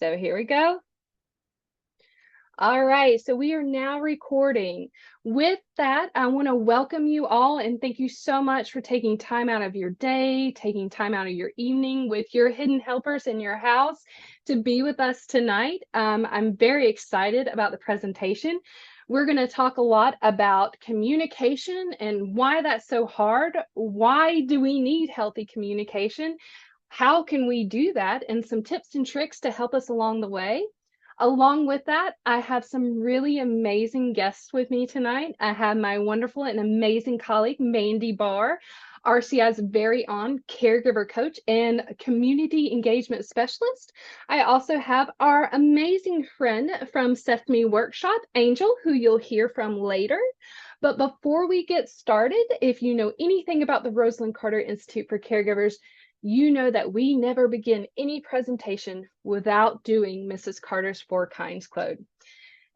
So here we go. All right, so we are now recording. With that, I want to welcome you all and thank you so much for taking time out of your day, taking time out of your evening with your hidden helpers in your house to be with us tonight. I'm very excited about the presentation. We're going to talk a lot about communication and why that's so hard. Why do we need healthy communication? How can we do that? And some tips and tricks to help us along the way. Along with that, I have some really amazing guests with me tonight. I have my wonderful and amazing colleague, Mandy Barr, RCI's very own caregiver coach and community engagement specialist. I also have our amazing friend from Sesame Workshop, Angel, who you'll hear from later. But before we get started, if you know anything about the Rosalind Carter Institute for Caregivers, you know that we never begin any presentation without doing Mrs. Carter's Four Kinds Code.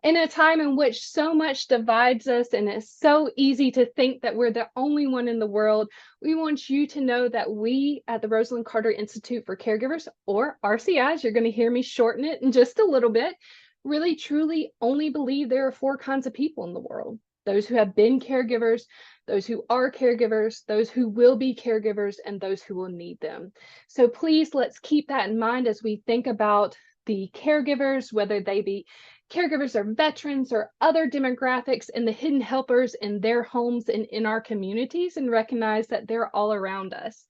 In a time in which so much divides us and it's so easy to think that we're the only one in the world, we want you to know that we at the Rosalind Carter Institute for Caregivers, or RCIs, you're going to hear me shorten it in just a little bit, really truly only believe there are four kinds of people in the world. Those who have been caregivers, those who are caregivers, those who will be caregivers, and those who will need them. So please, let's keep that in mind as we think about the caregivers, whether they be caregivers or veterans or other demographics, and the hidden helpers in their homes and in our communities, and recognize that they're all around us.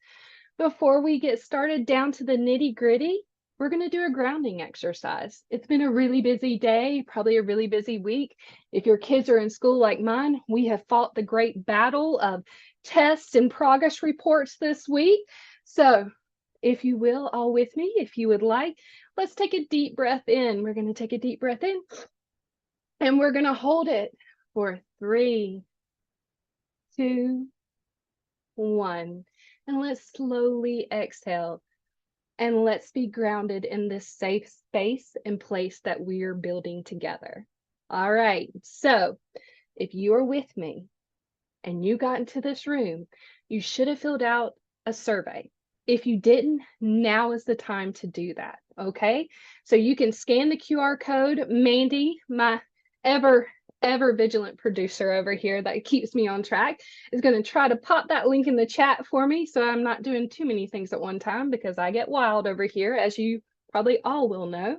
Before we get started down to the nitty-gritty, we're going to do a grounding exercise. It's been a really busy day, probably a really busy week. If your kids are in school like mine, we have fought the great battle of tests and progress reports this week. So if you will, all with me, if you would like, let's take a deep breath in. We're going to take a deep breath in and we're going to hold it for 3, 2, 1. And let's slowly exhale. And let's be grounded in this safe space and place that we're building together. All right, so if you are with me and you got into this room, you should have filled out a survey. If you didn't, now is the time to do that, okay? So you can scan the QR code. Mandy, my ever vigilant producer over here that keeps me on track, is going to try to pop that link in the chat for me so I'm not doing too many things at one time because I get wild over here, as you probably all will know.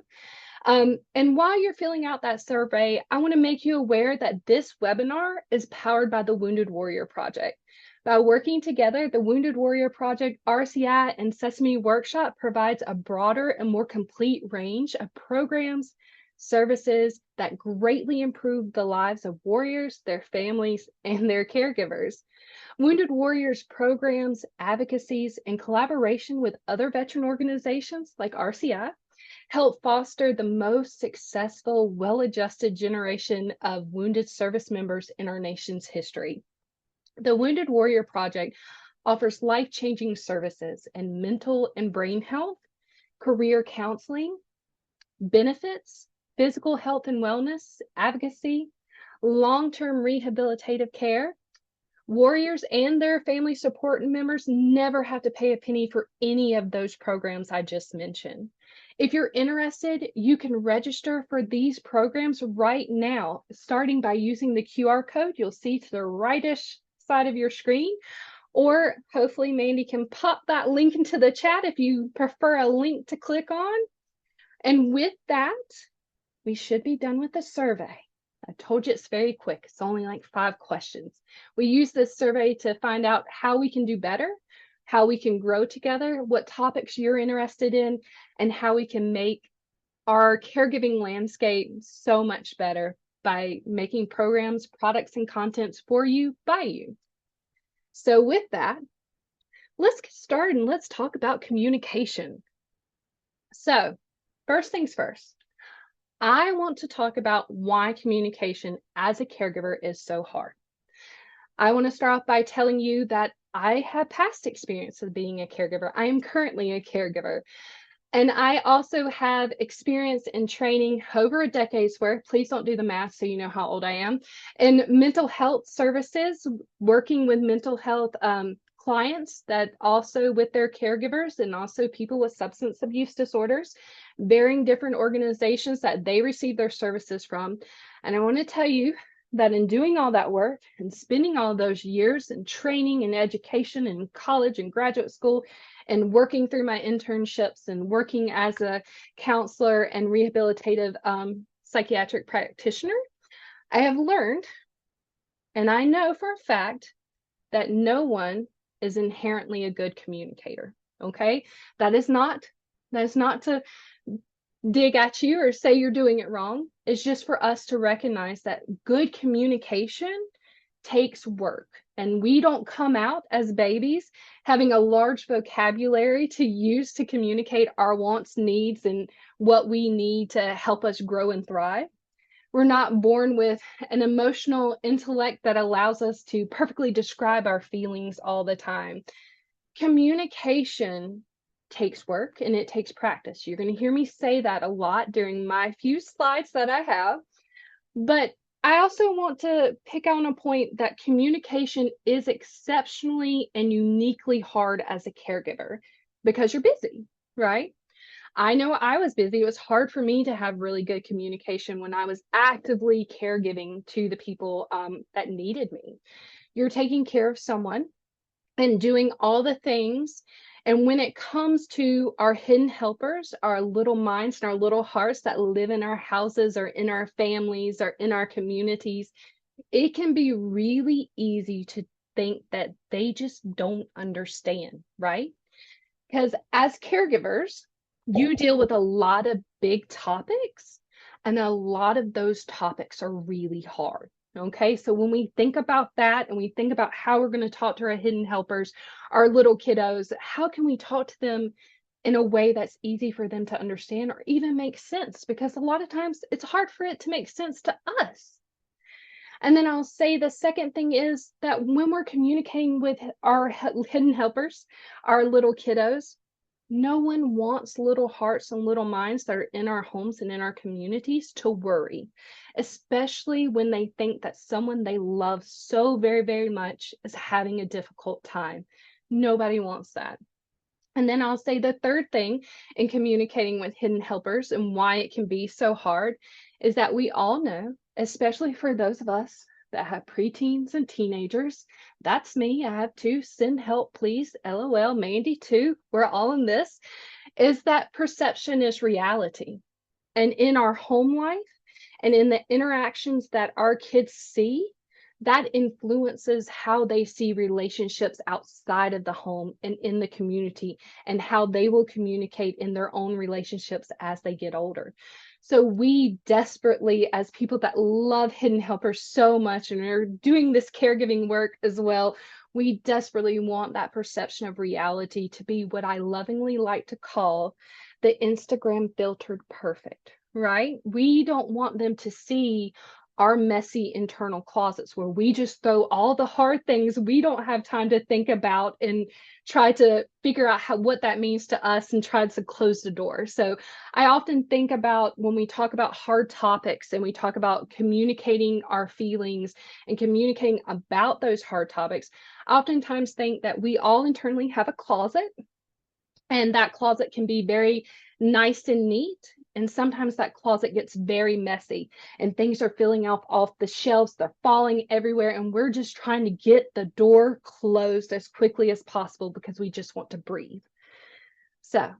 And while you're filling out that survey, I want to make you aware that this webinar is powered by the Wounded Warrior Project. By working together, the Wounded Warrior Project, RCI, and Sesame Workshop provides a broader and more complete range of programs, services that greatly improve the lives of warriors, their families, and their caregivers. Wounded Warriors programs, advocacies, and collaboration with other veteran organizations like RCI help foster the most successful, well-adjusted generation of wounded service members in our nation's history. The Wounded Warrior Project offers life-changing services in mental and brain health, career counseling, benefits, physical health and wellness, advocacy, long-term rehabilitative care. Warriors and their family support members never have to pay a penny for any of those programs I just mentioned. If you're interested, you can register for these programs right now, starting by using the QR code you'll see to the rightish side of your screen, or hopefully Mandy can pop that link into the chat if you prefer a link to click on. And with that, we should be done with the survey. I told you it's very quick. It's only like 5 questions. We use this survey to find out how we can do better, how we can grow together, what topics you're interested in, and how we can make our caregiving landscape so much better by making programs, products, and contents for you, by you. So with that, let's get started and let's talk about communication. So first things first, I want to talk about why communication as a caregiver is so hard. I want to start off by telling you that I have past experience of being a caregiver. I am currently a caregiver. And I also have experience in training over a decade's worth. Please don't do the math so you know how old I am. In mental health services, working with mental health clients that also with their caregivers and also people with substance abuse disorders. varying different organizations that they receive their services from. And I want to tell you that in doing all that work and spending all those years in training and education in college and graduate school and working through my internships and working as a counselor and rehabilitative psychiatric practitioner, I have learned, and I know for a fact, that no one is inherently a good communicator. Okay, that is not to dig at you or say you're doing it wrong. It's just for us to recognize that good communication takes work, and we don't come out as babies having a large vocabulary to use to communicate our wants, needs, and what we need to help us grow and thrive. We're not born with an emotional intellect that allows us to perfectly describe our feelings all the time. Communication takes work and it takes practice. You're going to hear me say that a lot during my few slides that I have. But I also want to pick on a point that communication is exceptionally and uniquely hard as a caregiver because you're busy, right? I know I was busy. It was hard for me to have really good communication when I was actively caregiving to the people that needed me. You're taking care of someone and doing all the things. And when it comes to our hidden helpers, our little minds and our little hearts that live in our houses or in our families or in our communities, it can be really easy to think that they just don't understand, right? Because as caregivers, you deal with a lot of big topics, and a lot of those topics are really hard. Okay, so when we think about that and we think about how we're going to talk to our hidden helpers, our little kiddos, how can we talk to them in a way that's easy for them to understand or even make sense? Because a lot of times it's hard for it to make sense to us. And then I'll say the second thing is that when we're communicating with our hidden helpers, our little kiddos, no one wants little hearts and little minds that are in our homes and in our communities to worry, especially when they think that someone they love so very, very much is having a difficult time. Nobody wants that. And then I'll say the third thing in communicating with hidden helpers and why it can be so hard is that we all know, especially for those of us that have preteens and teenagers. That's me. I have two. Send help, please. LOL. Mandy, too. We're all in this. Is that perception is reality. And in our home life and in the interactions that our kids see, that influences how they see relationships outside of the home and in the community and how they will communicate in their own relationships as they get older. So we desperately, as people that love hidden helpers so much and are doing this caregiving work as well, we desperately want that perception of reality to be what I lovingly like to call the Instagram filtered perfect, right? We don't want them to see our messy internal closets where we just throw all the hard things we don't have time to think about and try to figure out what that means to us and try to close the door. So I often think about when we talk about hard topics and we talk about communicating our feelings and communicating about those hard topics, I oftentimes think that we all internally have a closet, and that closet can be very nice and neat. And sometimes that closet gets very messy and things are filling off the shelves. They're falling everywhere. And we're just trying to get the door closed as quickly as possible because we just want to breathe. So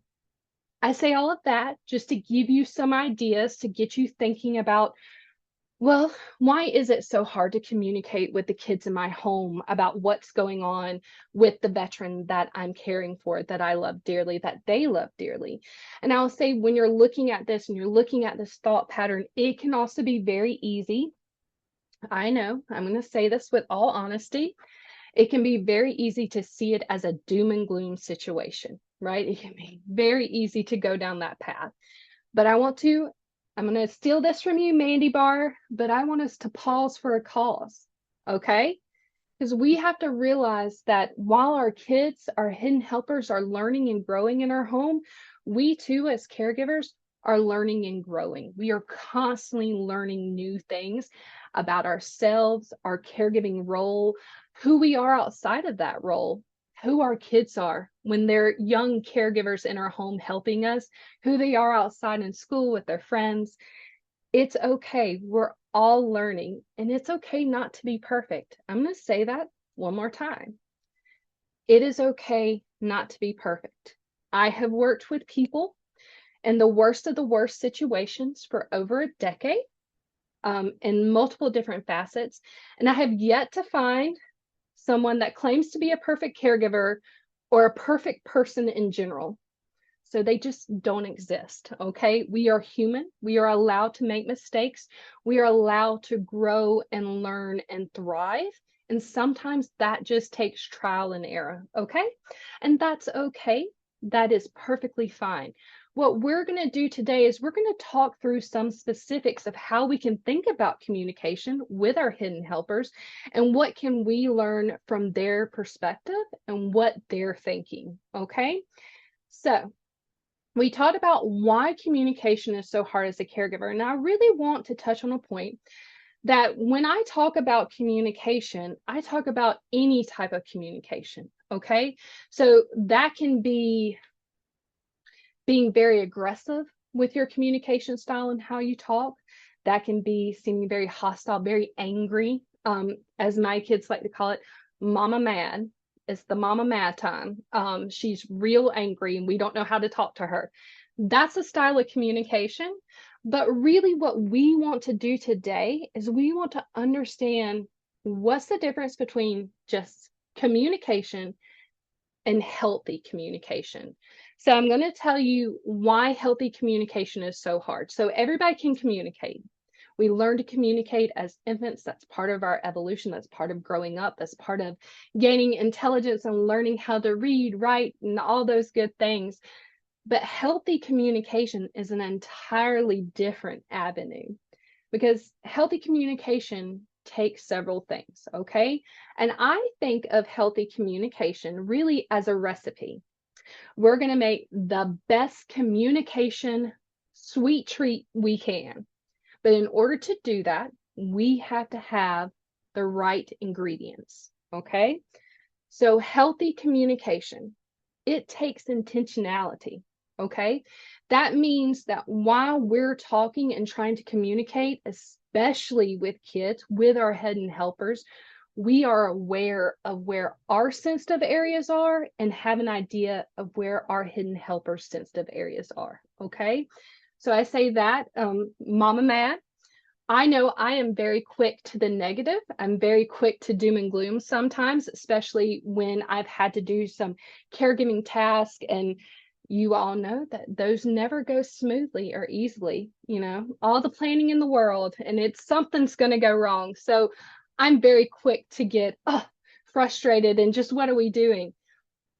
I say all of that just to give you some ideas to get you thinking about, well, why is it so hard to communicate with the kids in my home about what's going on with the veteran that I'm caring for, that I love dearly, that they love dearly? And I'll say when you're looking at this and you're looking at this thought pattern, it can also be very easy. I know, I'm going to say this with all honesty. It can be very easy to see it as a doom and gloom situation, right? It can be very easy to go down that path. But I'm going to steal this from you, Mandy Bar, but I want us to pause for a cause, okay? Because we have to realize that while our kids, our hidden helpers are learning and growing in our home, we too, as caregivers, are learning and growing. We are constantly learning new things about ourselves, our caregiving role, who we are outside of that role, who our kids are when they're young caregivers in our home helping us, who they are outside in school with their friends. It's okay. We're all learning, and it's okay not to be perfect. I'm going to say that one more time. It is okay not to be perfect. I have worked with people in the worst of the worst situations for over a decade, in multiple different facets, and I have yet to find someone that claims to be a perfect caregiver or a perfect person in general. So they just don't exist, okay? We are human. We are allowed to make mistakes. We are allowed to grow and learn and thrive. And sometimes that just takes trial and error, okay? And that's okay. That is perfectly fine. What we're going to do today is we're going to talk through some specifics of how we can think about communication with our hidden helpers and what can we learn from their perspective and what they're thinking, okay? So, we talked about why communication is so hard as a caregiver. And I really want to touch on a point that when I talk about communication, I talk about any type of communication. Okay. So that can be being very aggressive with your communication style and how you talk. That can be seeming very hostile, very angry. As my kids like to call it, mama mad. It's the mama mad time. She's real angry and we don't know how to talk to her. That's a style of communication. But really, what we want to do today is we want to understand what's the difference between just communication and healthy communication. So I'm going to tell you why healthy communication is so hard. So everybody can communicate. We learn to communicate as infants. That's part of our evolution. That's part of growing up. That's part of gaining intelligence and learning how to read, write, and all those good things. But healthy communication is an entirely different avenue because healthy communication takes several things, okay? And I think of healthy communication really as a recipe. We're going to make the best communication sweet treat we can. But in order to do that, we have to have the right ingredients, okay? So healthy communication, it takes intentionality, okay? That means that while we're talking and trying to communicate, especially with kids, with our hidden helpers, we are aware of where our sensitive areas are and have an idea of where our hidden helpers' sensitive areas are, okay? So I say that, Mama Mad, I know I am very quick to the negative. I'm very quick to doom and gloom sometimes, especially when I've had to do some caregiving tasks. And you all know that those never go smoothly or easily, all the planning in the world, and it's something's going to go wrong. So I'm very quick to get frustrated and just what are we doing?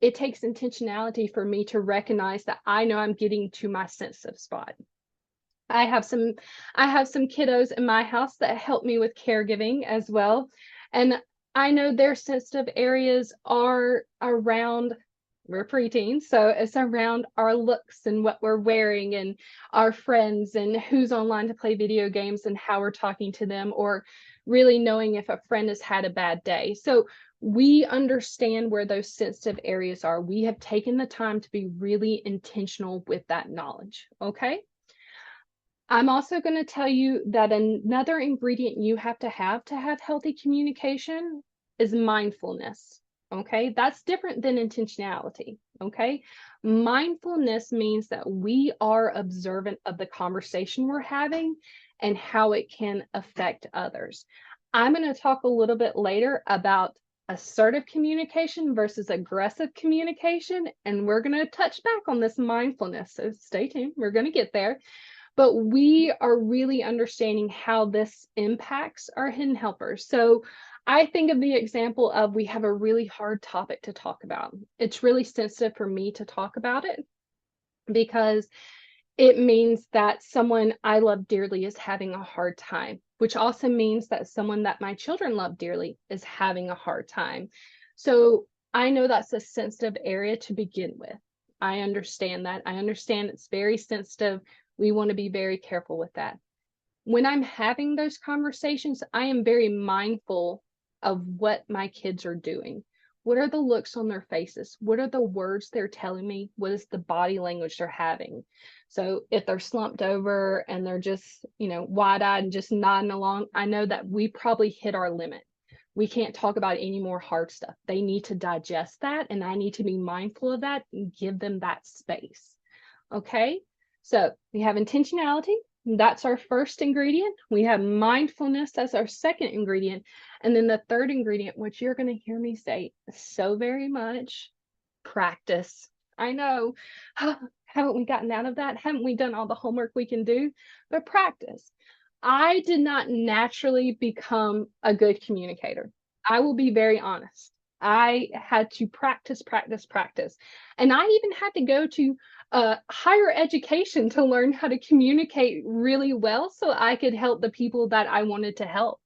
It takes intentionality for me to recognize that I know I'm getting to my sensitive spot. I have some kiddos in my house that help me with caregiving as well. And I know their sensitive areas are around, we're preteens, so it's around our looks and what we're wearing and our friends and who's online to play video games and how we're talking to them, or really knowing if a friend has had a bad day. So we understand where those sensitive areas are. We have taken the time to be really intentional with that knowledge, okay? I'm also going to tell you that another ingredient you have to have healthy communication is mindfulness. Okay, that's different than intentionality. Okay, mindfulness means that we are observant of the conversation we're having and how it can affect others. I'm going to talk a little bit later about assertive communication versus aggressive communication, and we're going to touch back on this mindfulness. So stay tuned, we're going to get there. But we are really understanding how this impacts our hidden helpers. So I think of the example of we have a really hard topic to talk about. It's really sensitive for me to talk about it because it means that someone I love dearly is having a hard time, which also means that someone that my children love dearly is having a hard time. So I know that's a sensitive area to begin with. I understand that. I understand it's very sensitive. We want to be very careful with that. When I'm having those conversations, I am very mindful of what my kids are doing. What are the looks on their faces? What are the words they're telling me? What is the body language they're having? So if they're slumped over and they're just, wide-eyed and just nodding along, I know that we probably hit our limit. We can't talk about any more hard stuff. They need to digest that, and I need to be mindful of that and give them that space. Okay? So we have intentionality. That's our first ingredient. We have mindfulness. That's our second ingredient. And then the third ingredient, which you're going to hear me say so very much, practice. I know. Haven't we gotten out of that? Haven't we done all the homework we can do? But practice. I did not naturally become a good communicator. I will be very honest. I had to practice, practice, practice. And I even had to go to higher education to learn how to communicate really well so I could help the people that I wanted to help.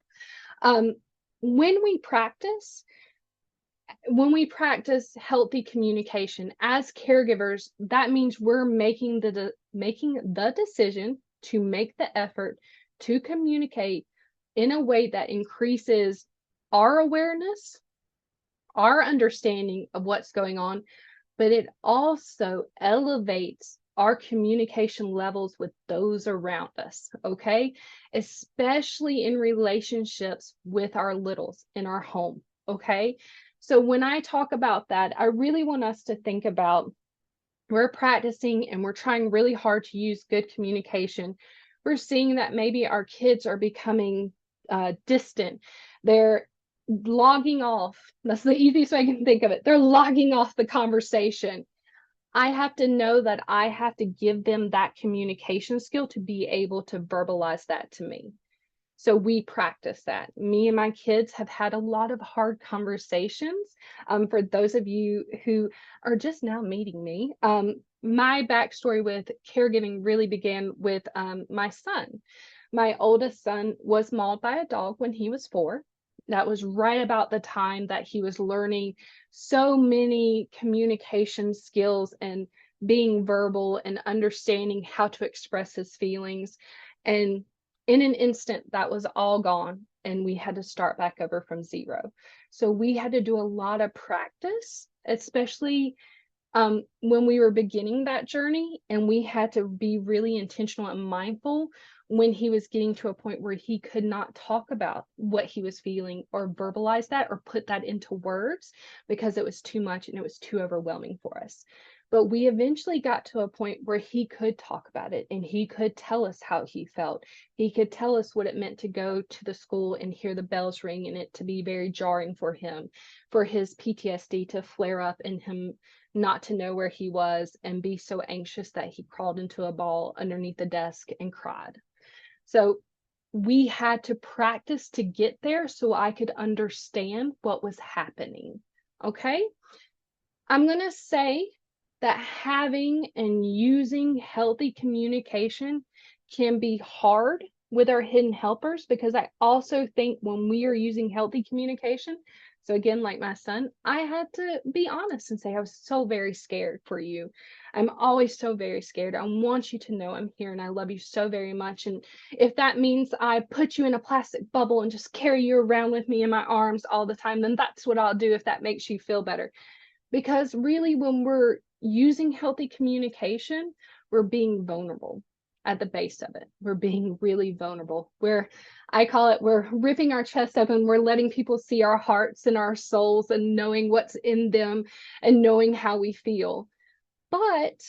Um, when we practice, healthy communication as caregivers, that means we're making the decision to make the effort to communicate in a way that increases our awareness, our understanding of what's going on, but it also elevates our communication levels with those around us, okay? Especially in relationships with our littles in our home, okay? So when I talk about that, I really want us to think about we're practicing and we're trying really hard to use good communication. We're seeing that maybe our kids are becoming distant. They're logging off. That's the easiest way I can think of it. They're logging off the conversation. I have to know that I have to give them that communication skill to be able to verbalize that to me. So we practice that. Me and my kids have had a lot of hard conversations. For those of you who are just now meeting me, my backstory with caregiving really began with my son. My oldest son was mauled by a dog when he was 4. That was right about the time that he was learning so many communication skills and being verbal and understanding how to express his feelings. And in an instant, that was all gone, and we had to start back over from zero. So we had to do a lot of practice, especially when we were beginning that journey, and we had to be really intentional and mindful when he was getting to a point where he could not talk about what he was feeling or verbalize that or put that into words because it was too much and it was too overwhelming for us. But we eventually got to a point where he could talk about it and he could tell us how he felt. He could tell us what it meant to go to the school and hear the bells ring and it to be very jarring for him, for his PTSD to flare up and him not to know where he was and be so anxious that he crawled into a ball underneath the desk and cried. So we had to practice to get there so I could understand what was happening. Okay? I'm going to say that having and using healthy communication can be hard with our hidden helpers because I also think when we are using healthy communication, so again, like my son, I had to be honest and say I was so very scared for you. I'm always so very scared. I want you to know I'm here and I love you so very much. And if that means I put you in a plastic bubble and just carry you around with me in my arms all the time, then that's what I'll do if that makes you feel better. Because really, when we're using healthy communication, we're being vulnerable at the base of it. We're being really vulnerable. I call it, we're ripping our chest open. We're letting people see our hearts and our souls and knowing what's in them and knowing how we feel. But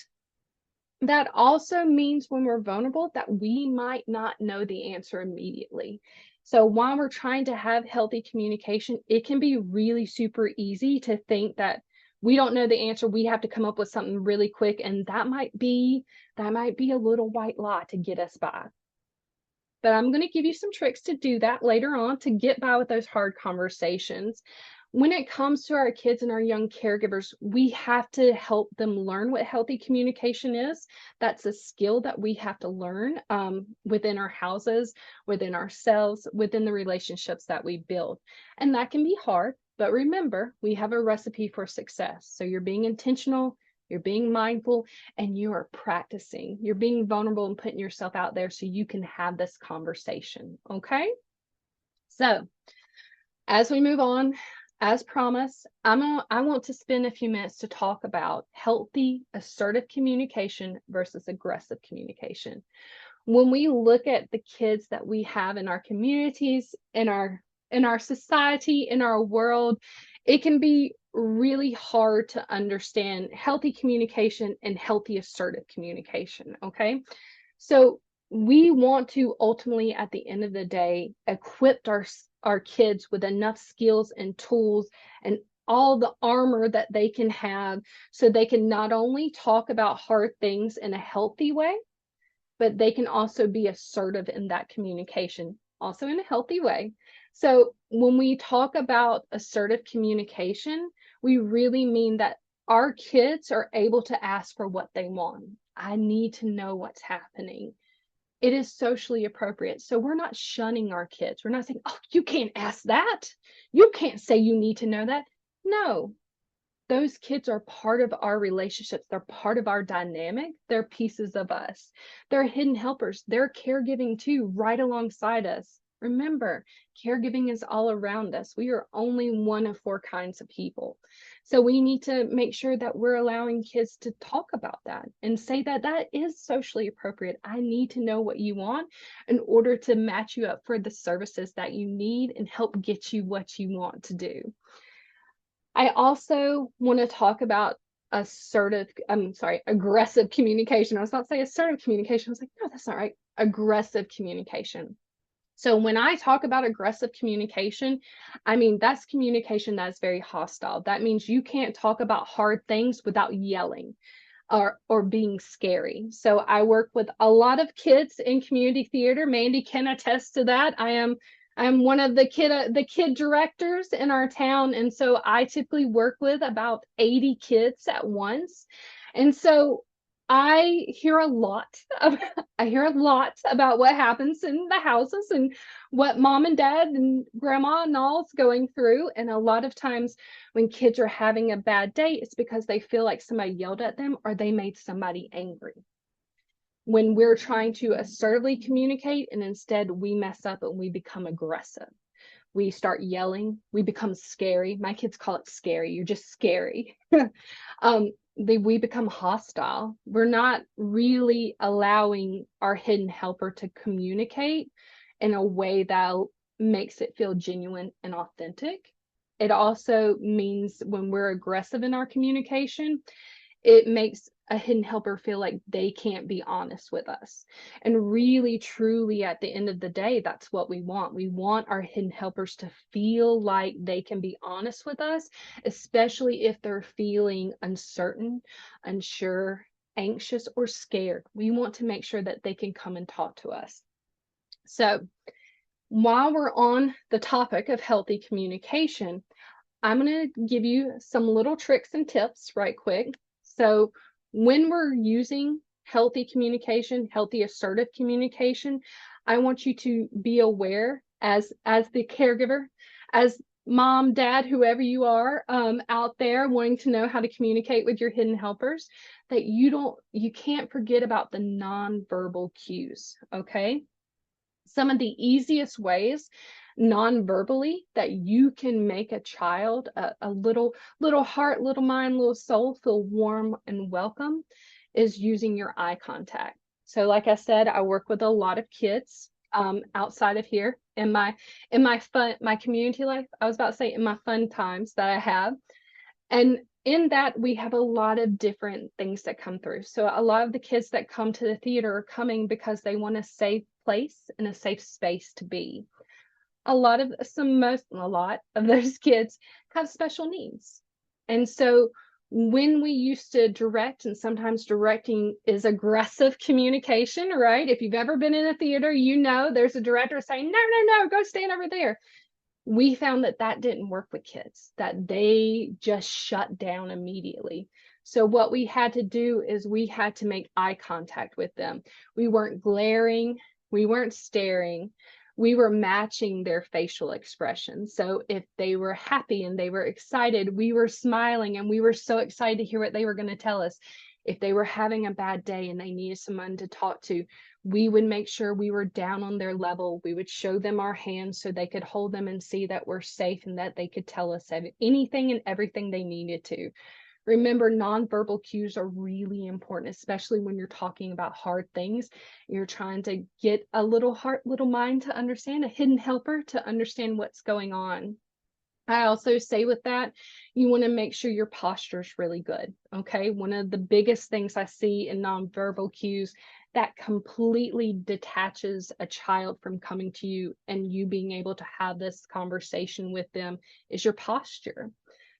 that also means when we're vulnerable that we might not know the answer immediately. So while we're trying to have healthy communication, it can be really super easy to think that we don't know the answer. We have to come up with something really quick. And that might be a little white lie to get us by. But I'm going to give you some tricks to do that later on to get by with those hard conversations. When it comes to our kids and our young caregivers, we have to help them learn what healthy communication is. That's a skill that we have to learn within our houses, within ourselves, within the relationships that we build. And that can be hard. But remember, we have a recipe for success. So you're being intentional, you're being mindful, and you are practicing. You're being vulnerable and putting yourself out there so you can have this conversation. Okay? So as we move on As promised, I want to spend a few minutes to talk about healthy, assertive communication versus aggressive communication. When we look at the kids that we have in our communities, in our society, in our world, it can be really hard to understand healthy communication and healthy assertive communication, okay? So we want to ultimately, at the end of the day, equip our kids with enough skills and tools and all the armor that they can have so they can not only talk about hard things in a healthy way, but they can also be assertive in that communication, also in a healthy way. So when we talk about assertive communication, we really mean that our kids are able to ask for what they want. I need to know what's happening. It is socially appropriate. So we're not shunning our kids. We're not saying, oh, you can't ask that. You can't say you need to know that. No, those kids are part of our relationships. They're part of our dynamic. They're pieces of us. They're hidden helpers. They're caregiving too, right alongside us. Remember, caregiving is all around us. We are only one of four kinds of people. So we need to make sure that we're allowing kids to talk about that and say that that is socially appropriate. I need to know what you want in order to match you up for the services that you need and help get you what you want to do. I also want to talk about aggressive communication. I was about to say assertive communication. I was like, no, that's not right. Aggressive communication. So when I talk about aggressive communication, I mean, that's communication that is very hostile. That means you can't talk about hard things without yelling or being scary. So I work with a lot of kids in community theater. Mandy can attest to that. I'm one of the kid directors in our town, and so I typically work with about 80 kids at once. And so I hear a lot of, I hear a lot about what happens in the houses and what mom and dad and grandma and all's going through. And a lot of times when kids are having a bad day, it's because they feel like somebody yelled at them or they made somebody angry. When we're trying to assertively communicate and instead we mess up and we become aggressive. We start yelling, we become scary. My kids call it scary. You're just scary. We become hostile. We're not really allowing our hidden helper to communicate in a way that makes it feel genuine and authentic. It also means when we're aggressive in our communication, it makes a hidden helper feel like they can't be honest with us. And really, truly, at the end of the day, that's what we want. We want our hidden helpers to feel like they can be honest with us, especially if they're feeling uncertain, unsure, anxious, or scared. We want to make sure that they can come and talk to us. So, while we're on the topic of healthy communication, I'm going to give you some little tricks and tips right quick. So when we're using healthy communication, healthy assertive communication, I want you to be aware as the caregiver, as mom, dad, whoever you are out there wanting to know how to communicate with your hidden helpers, that you can't forget about the nonverbal cues, okay? Some of the easiest ways non-verbally that you can make a child, a little heart, little mind, little soul feel warm and welcome is using your eye contact. So like I said, I work with a lot of kids outside of here in my my community life. I was about to say in my fun times that I have. And in that, we have a lot of different things that come through. So a lot of the kids that come to the theater are coming because they want a safe place and a safe space to be. A lot of those kids have special needs. And so when we used to direct, and sometimes directing is aggressive communication, right? If you've ever been in a theater, you know there's a director saying, no, go stand over there. We found that that didn't work with kids, that they just shut down immediately. So what we had to do is we had to make eye contact with them. We weren't glaring, we weren't staring, we were matching their facial expressions. So if they were happy and they were excited, we were smiling and we were so excited to hear what they were going to tell us. If they were having a bad day and they needed someone to talk to, we would make sure we were down on their level. We would show them our hands so they could hold them and see that we're safe and that they could tell us anything and everything they needed to. Remember, nonverbal cues are really important, especially when you're talking about hard things. You're trying to get a little heart, little mind to understand, a hidden helper to understand what's going on. I also say with that, you want to make sure your posture is really good. Okay. One of the biggest things I see in nonverbal cues that completely detaches a child from coming to you and you being able to have this conversation with them is your posture.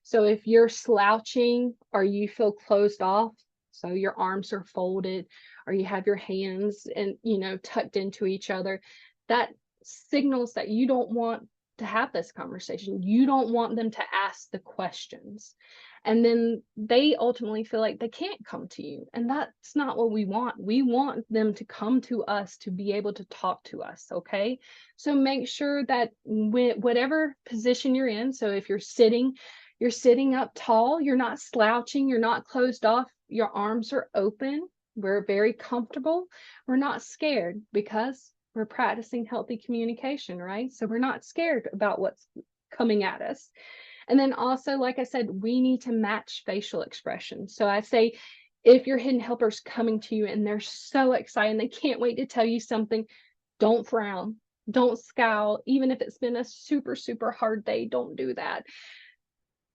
So if you're slouching or you feel closed off, so your arms are folded or you have your hands and, tucked into each other, that signals that you don't want to have this conversation. You don't want them to ask the questions. And then they ultimately feel like they can't come to you. And that's not what we want. We want them to come to us to be able to talk to us. Okay. So make sure that whatever position you're in, so if you're sitting up tall, you're not slouching, you're not closed off, your arms are open. We're very comfortable. We're not scared because we're practicing healthy communication, right? So we're not scared about what's coming at us. And then also, like I said, we need to match facial expression. So I say, if your hidden helper's coming to you and they're so excited, they can't wait to tell you something, don't frown, don't scowl. Even if it's been a super, super hard day, don't do that.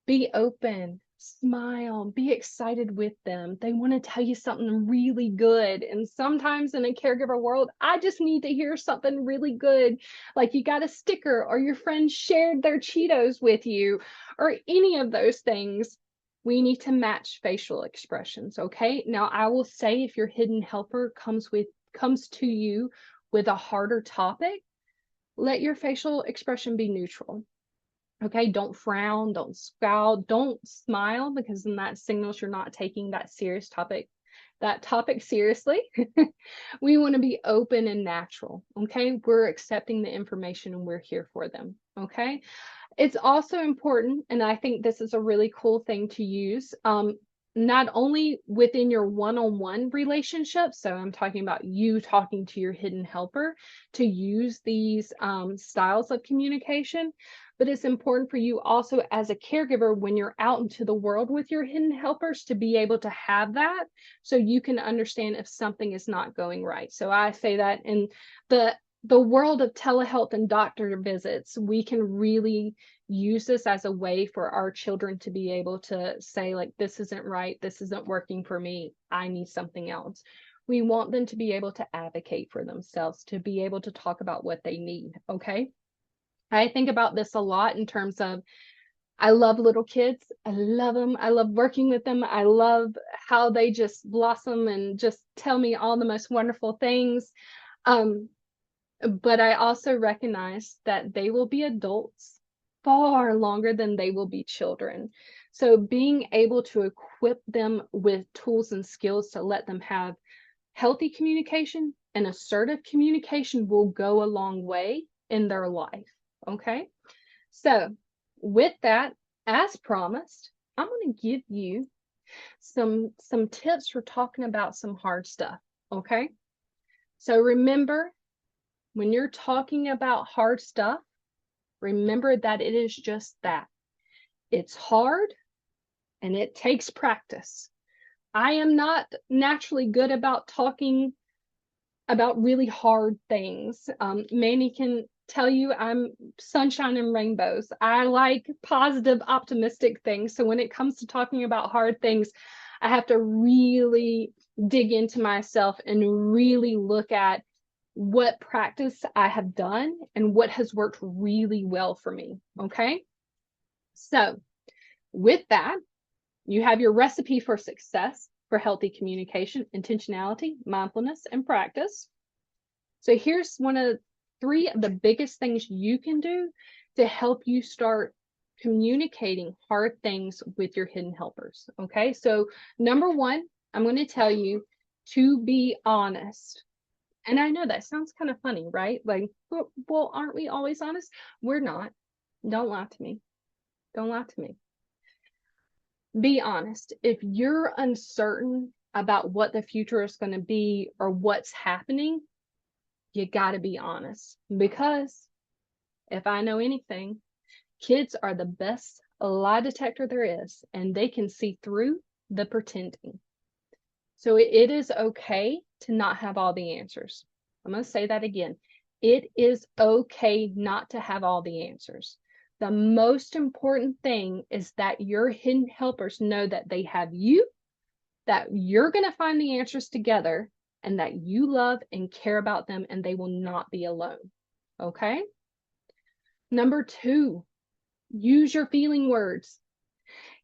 Be open, smile, be excited with them. They want to tell you something really good. And sometimes in a caregiver world, I just need to hear something really good. Like you got a sticker or your friend shared their Cheetos with you or any of those things. We need to match facial expressions. Okay. Now I will say if your hidden helper comes to you with a harder topic, let your facial expression be neutral. Okay, don't frown, don't scowl, don't smile, because then that signals you're not taking that topic seriously. We want to be open and natural. Okay, we're accepting the information and we're here for them. Okay, it's also important, and I think this is a really cool thing to use, not only within your one-on-one relationship, so I'm talking about you talking to your hidden helper, to use these styles of communication, but it's important for you also as a caregiver when you're out into the world with your hidden helpers to be able to have that so you can understand if something is not going right. So I say that in the world of telehealth and doctor visits, we can really use this as a way for our children to be able to say, like, this isn't right, this isn't working for me, I need something else. We want them to be able to advocate for themselves, to be able to talk about what they need. Okay. I think about this a lot in terms of, I love little kids. I love them. I love working with them. I love how they just blossom and just tell me all the most wonderful things. But I also recognize that they will be adults far longer than they will be children. So being able to equip them with tools and skills to let them have healthy communication and assertive communication will go a long way in their life. Okay. So with that, as promised, I'm going to give you some tips for talking about some hard stuff. Okay. So remember, when you're talking about hard stuff, remember that it is just that. It's hard and it takes practice. I am not naturally good about talking about really hard things. Manny can tell you I'm sunshine and rainbows. I like positive, optimistic things. So when it comes to talking about hard things, I have to really dig into myself and really look at what practice I have done and what has worked really well for me. Okay. So with that, you have your recipe for success for healthy communication: intentionality, mindfulness, and practice. So here's three of the biggest things you can do to help you start communicating hard things with your hidden helpers. Okay. So number one, I'm going to tell you to be honest. And I know that sounds kind of funny, right? Like, well, aren't we always honest? We're not. Don't lie to me. Don't lie to me. Be honest. If you're uncertain about what the future is going to be or what's happening, you got to be honest. Because if I know anything, kids are the best lie detector there is, and they can see through the pretending. So it is okay to not have all the answers. I'm going to say that again. It is okay not to have all the answers. The most important thing is that your hidden helpers know that they have you, that you're going to find the answers together, and that you love and care about them, and they will not be alone. Okay? Number 2, use your feeling words.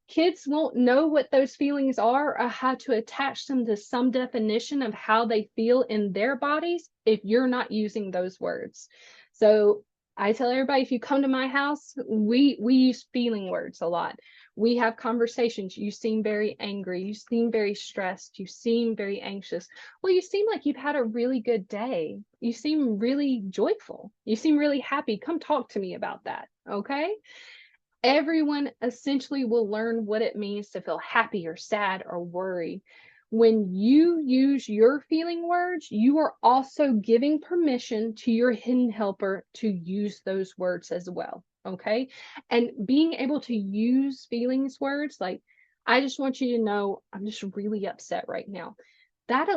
Kids won't know what those feelings are or how to attach them to some definition of how they feel in their bodies if you're not using those words. So I tell everybody, if you come to my house, we use feeling words a lot. We have conversations. You seem very angry. You seem very stressed. You seem very anxious. Well, you seem like you've had a really good day. You seem really joyful. You seem really happy. Come talk to me about that. Okay? Everyone essentially will learn what it means to feel happy or sad or worried. When you use your feeling words, you are also giving permission to your hidden helper to use those words as well. Okay. And being able to use feelings words like, I just want you to know I'm just really upset right now. That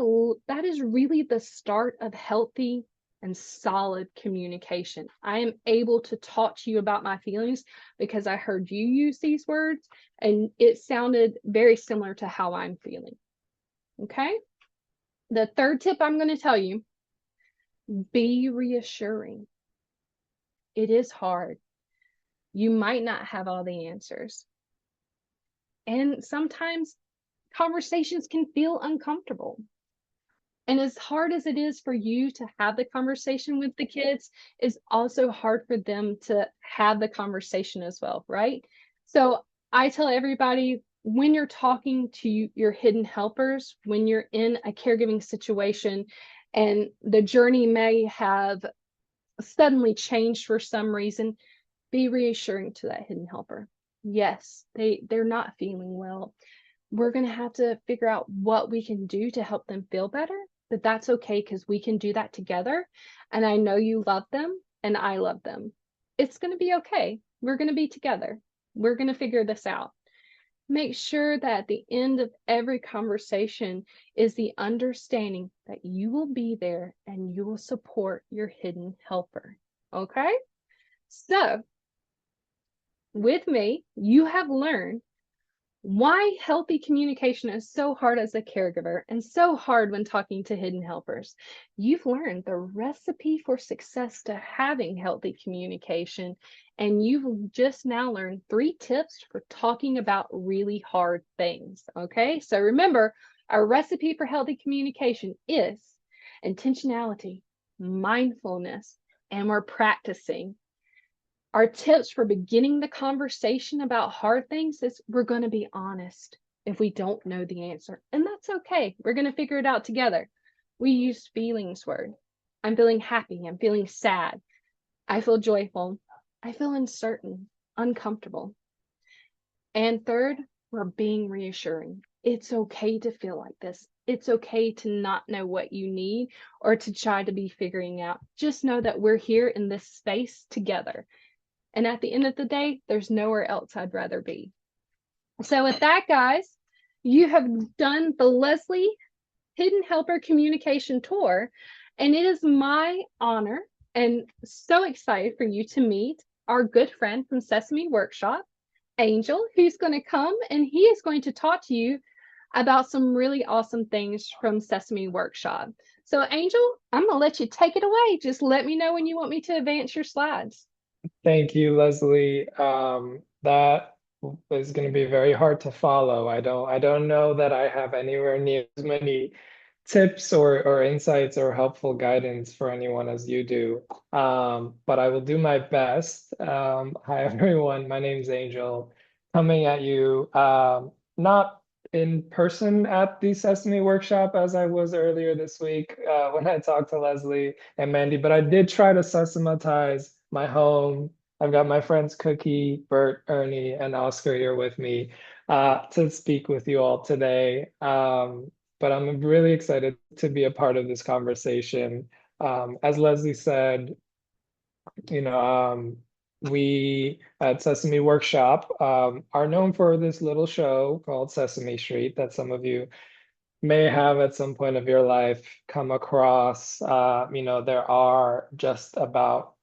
is really the start of healthy and solid communication. I am able to talk to you about my feelings because I heard you use these words and it sounded very similar to how I'm feeling. Okay? The third tip I'm going to tell you, be reassuring. It is hard. You might not have all the answers. And sometimes conversations can feel uncomfortable. And as hard as it is for you to have the conversation with the kids, it's also hard for them to have the conversation as well, right? So I tell everybody when you're talking to your hidden helpers, when you're in a caregiving situation and the journey may have suddenly changed for some reason, be reassuring to that hidden helper. Yes, they're not feeling well. We're going to have to figure out what we can do to help them feel better, but that's okay because we can do that together. And I know you love them and I love them. It's going to be okay. We're going to be together. We're going to figure this out. Make sure that at the end of every conversation is the understanding that you will be there and you will support your hidden helper. Okay? So, with me, you have learned why healthy communication is so hard as a caregiver and so hard when talking to hidden helpers. You've learned the recipe for success to having healthy communication, and you've just now learned 3 tips for talking about really hard things. Okay, so remember, our recipe for healthy communication is intentionality, mindfulness, and we're practicing. Our tips for beginning the conversation about hard things is we're going to be honest if we don't know the answer. And that's okay. We're going to figure it out together. We use feelings word. I'm feeling happy. I'm feeling sad. I feel joyful. I feel uncertain, uncomfortable. And third, we're being reassuring. It's okay to feel like this. It's okay to not know what you need or to try to be figuring out. Just know that we're here in this space together. And at the end of the day, there's nowhere else I'd rather be. So with that, guys, you have done the Leslie Hidden Helper Communication Tour. And it is my honor and so excited for you to meet our good friend from Sesame Workshop, Angel, who's going to come and he is going to talk to you about some really awesome things from Sesame Workshop. So Angel, I'm going to let you take it away. Just let me know when you want me to advance your slides. Thank you, Leslie. That is going to be very hard to follow. I don't know that I have anywhere near as many tips or insights or helpful guidance for anyone as you do. But I will do my best. Hi, everyone. My name's Angel, coming at you, not in person at the Sesame Workshop as I was earlier this week when I talked to Leslie and Mandy, but I did try to systematize my home. I've got my friends Cookie, Bert, Ernie, and Oscar here with me to speak with you all today. but I'm really excited to be a part of this conversation. As Leslie said, you know, we at Sesame Workshop are known for this little show called Sesame Street that some of you may have at some point of your life come across. There are just about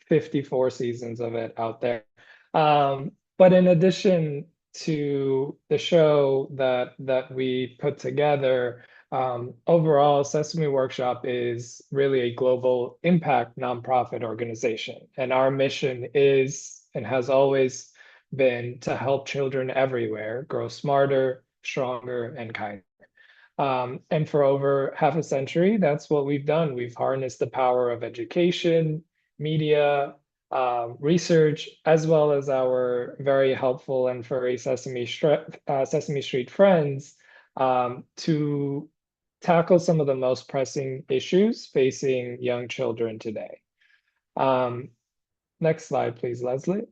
54 seasons of it out there. But in addition to the show that we put together, overall, Sesame Workshop is really a global impact nonprofit organization. And our mission is and has always been to help children everywhere grow smarter, stronger, and kinder. And for over half a century, that's what we've done. We've harnessed the power of education, media, research, as well as our very helpful and furry Sesame Street friends to tackle some of the most pressing issues facing young children today. Um, Next slide, please, Leslie.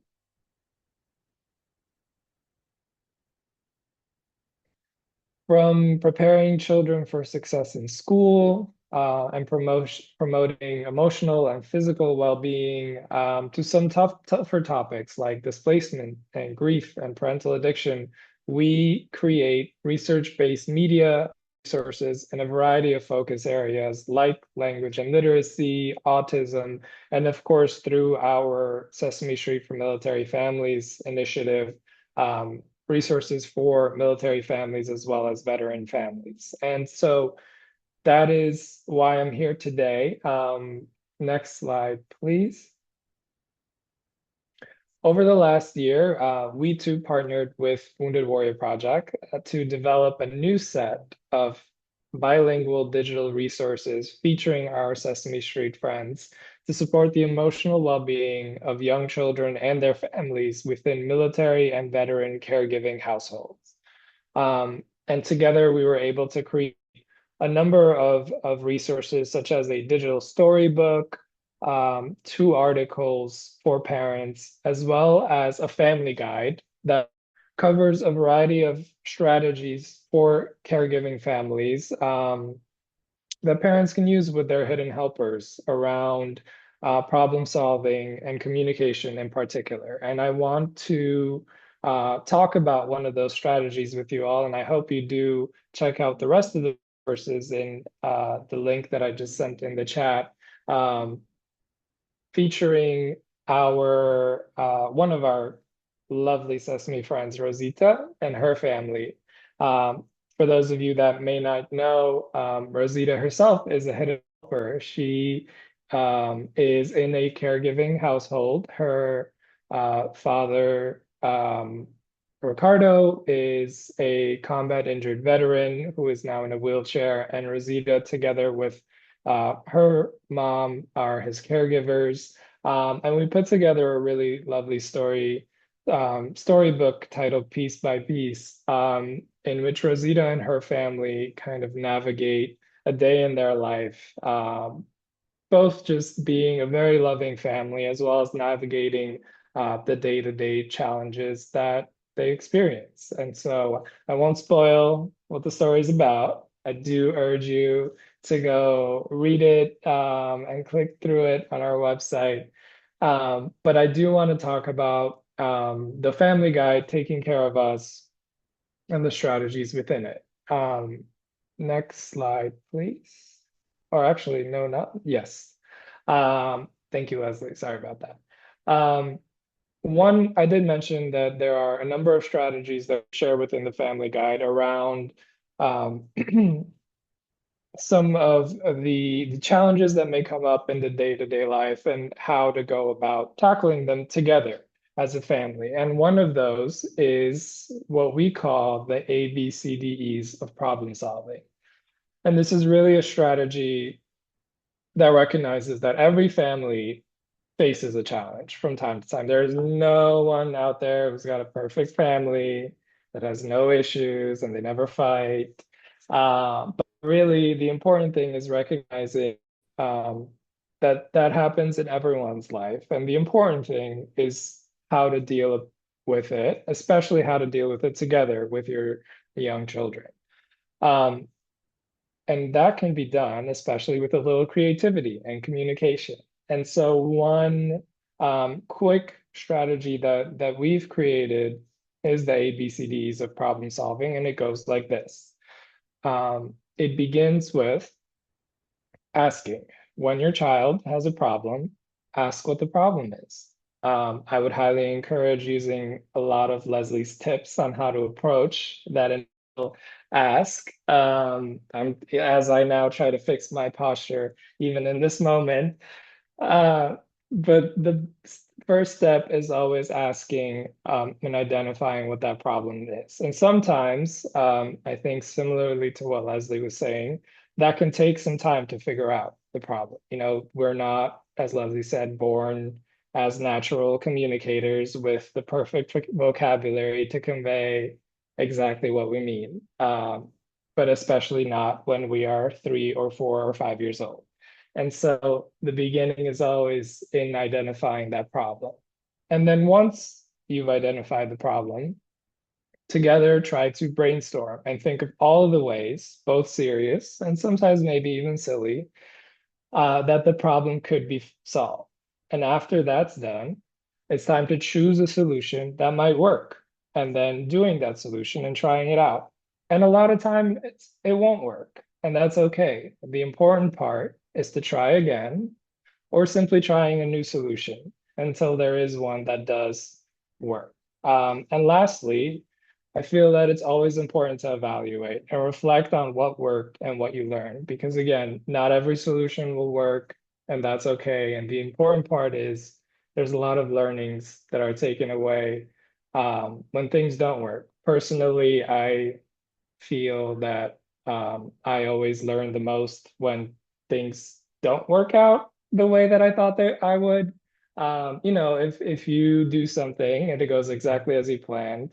From preparing children for success in school and promoting emotional and physical well-being to some tougher topics like displacement and grief and parental addiction, we create research-based media resources in a variety of focus areas like language and literacy, autism, and of course, through our Sesame Street for Military Families initiative, resources for military families as well as veteran families. And so that is why I'm here today. Next slide, please. Over the last year, we too partnered with Wounded Warrior Project to develop a new set of bilingual digital resources featuring our Sesame Street friends to support the emotional well-being of young children and their families within military and veteran caregiving households. And together we were able to create a number of resources, such as a digital storybook, two articles for parents, as well as a family guide that covers a variety of strategies for caregiving families that parents can use with their hidden helpers around problem solving and communication in particular. And I want to talk about one of those strategies with you all, and I hope you do check out the rest of the resources in the link that I just sent in the chat. Featuring our one of our lovely Sesame friends, Rosita, and her family. For those of you that may not know, Rosita herself is a hidden helper. She is in a caregiving household. Her father, Ricardo, is a combat injured veteran who is now in a wheelchair, and Rosita, together with her mom, are his caregivers. And we put together a really lovely storybook titled Piece by Piece, in which Rosita and her family kind of navigate a day in their life, both just being a very loving family as well as navigating the day-to-day challenges that they experience. And so I won't spoil what the story is about. I do urge you to go read it and click through it on our website. But I do want to talk about the family guide, Taking Care of Us, and the strategies within it. Next slide, please. Or actually, no, not, yes. Thank you, Leslie. Sorry about that. One, I did mention that there are a number of strategies that we share within the family guide around um, some of the challenges that may come up in the day-to-day life and how to go about tackling them together as a family. And one of those is what we call the ABCDEs of problem solving. And this is really a strategy that recognizes that every family faces a challenge from time to time. There's no one out there who's got a perfect family that has no issues and they never fight. But really, the important thing is recognizing um, that that happens in everyone's life. And the important thing is how to deal with it, especially how to deal with it together with your young children. Um, And that can be done, especially with a little creativity and communication. And so one quick strategy that we've created is the ABCDs of problem solving, and it goes like this. It begins with asking. When your child has a problem, ask what the problem is. I would highly encourage using a lot of Leslie's tips on how to approach that initial ask. As I now try to fix my posture, even in this moment, uh, but the first step is always asking and identifying what that problem is. And sometimes, I think similarly to what Leslie was saying, that can take some time to figure out the problem. You know, we're not, as Leslie said, born as natural communicators with the perfect vocabulary to convey exactly what we mean, but especially not when we are 3 or 4 or 5 years old. And so the beginning is always in identifying that problem. And then once you've identified the problem, together try to brainstorm and think of all of the ways, both serious and sometimes maybe even silly, that the problem could be solved. And after that's done, it's time to choose a solution that might work and then doing that solution and trying it out. And a lot of time it won't work, and that's okay. The important part is to try again or simply trying a new solution until there is one that does work. And lastly, I feel that it's always important to evaluate and reflect on what worked and what you learned, because again, not every solution will work, and that's okay. And the important part is there's a lot of learnings that are taken away when things don't work. Personally, I feel that I always learn the most when things don't work out the way that I thought that I would. You know, if you do something and it goes exactly as you planned,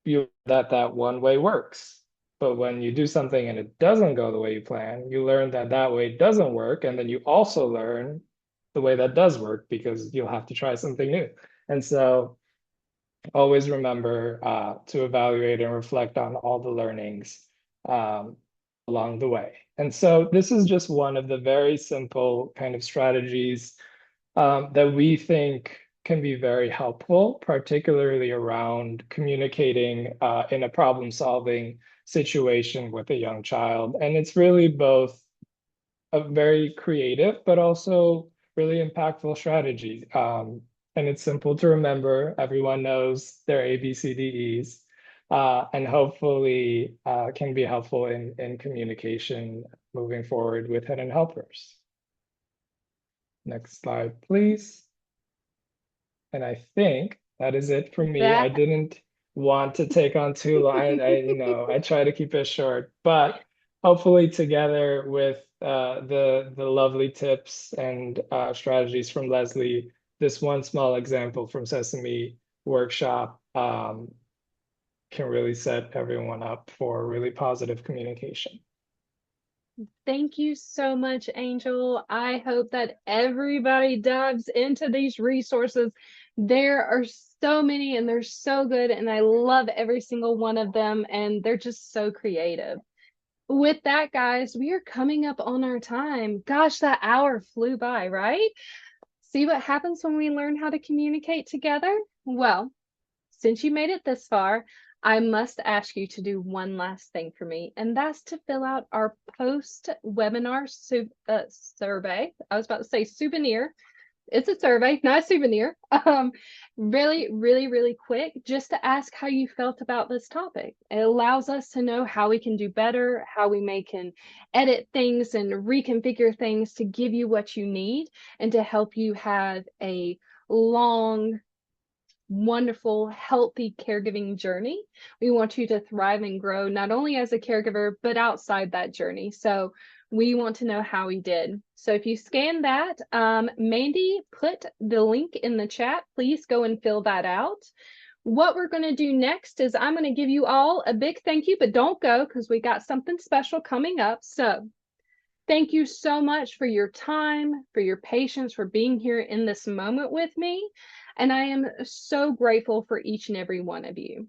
you that that one way works. But when you do something and it doesn't go the way you plan, you learn that that way doesn't work, and then you also learn the way that does work because you'll have to try something new. And so always remember to evaluate and reflect on all the learnings um, along the way. And so this is just one of the very simple kind of strategies that we think can be very helpful, particularly around communicating in a problem-solving situation with a young child. And it's really both a very creative, but also really impactful strategy. And it's simple to remember. Everyone knows their ABCDEs, and hopefully can be helpful in communication moving forward with hidden helpers. Next slide, please. And I think that is it for me. I That didn't want to take on too long. I try to keep it short, but hopefully together with the lovely tips and strategies from Leslie, this one small example from Sesame Workshop can really set everyone up for really positive communication. Thank you so much, Angel. I hope that everybody dives into these resources. There are so many and they're so good, and I love every single one of them, and they're just so creative. With that, guys, we are coming up on our time. Gosh, that hour flew by, right? See what happens when we learn how to communicate together? Well, since you made it this far, I must ask you to do one last thing for me, and that's to fill out our post-webinar survey. I was about to say souvenir. It's a survey, not a souvenir. Really, really, really quick, just to ask how you felt about this topic. It allows us to know how we can do better, how we can edit things and reconfigure things to give you what you need and to help you have a long, wonderful, healthy caregiving journey. We want you to thrive and grow not only as a caregiver, but outside that journey. So we want to know how we did. So if you scan that, Mandy put the link in the chat. Please go and fill that out. What we're going to do next is I'm going to give you all a big thank you, but don't go because we got something special coming up. So thank you so much for your time, for your patience, for being here in this moment with me. And I am so grateful for each and every one of you.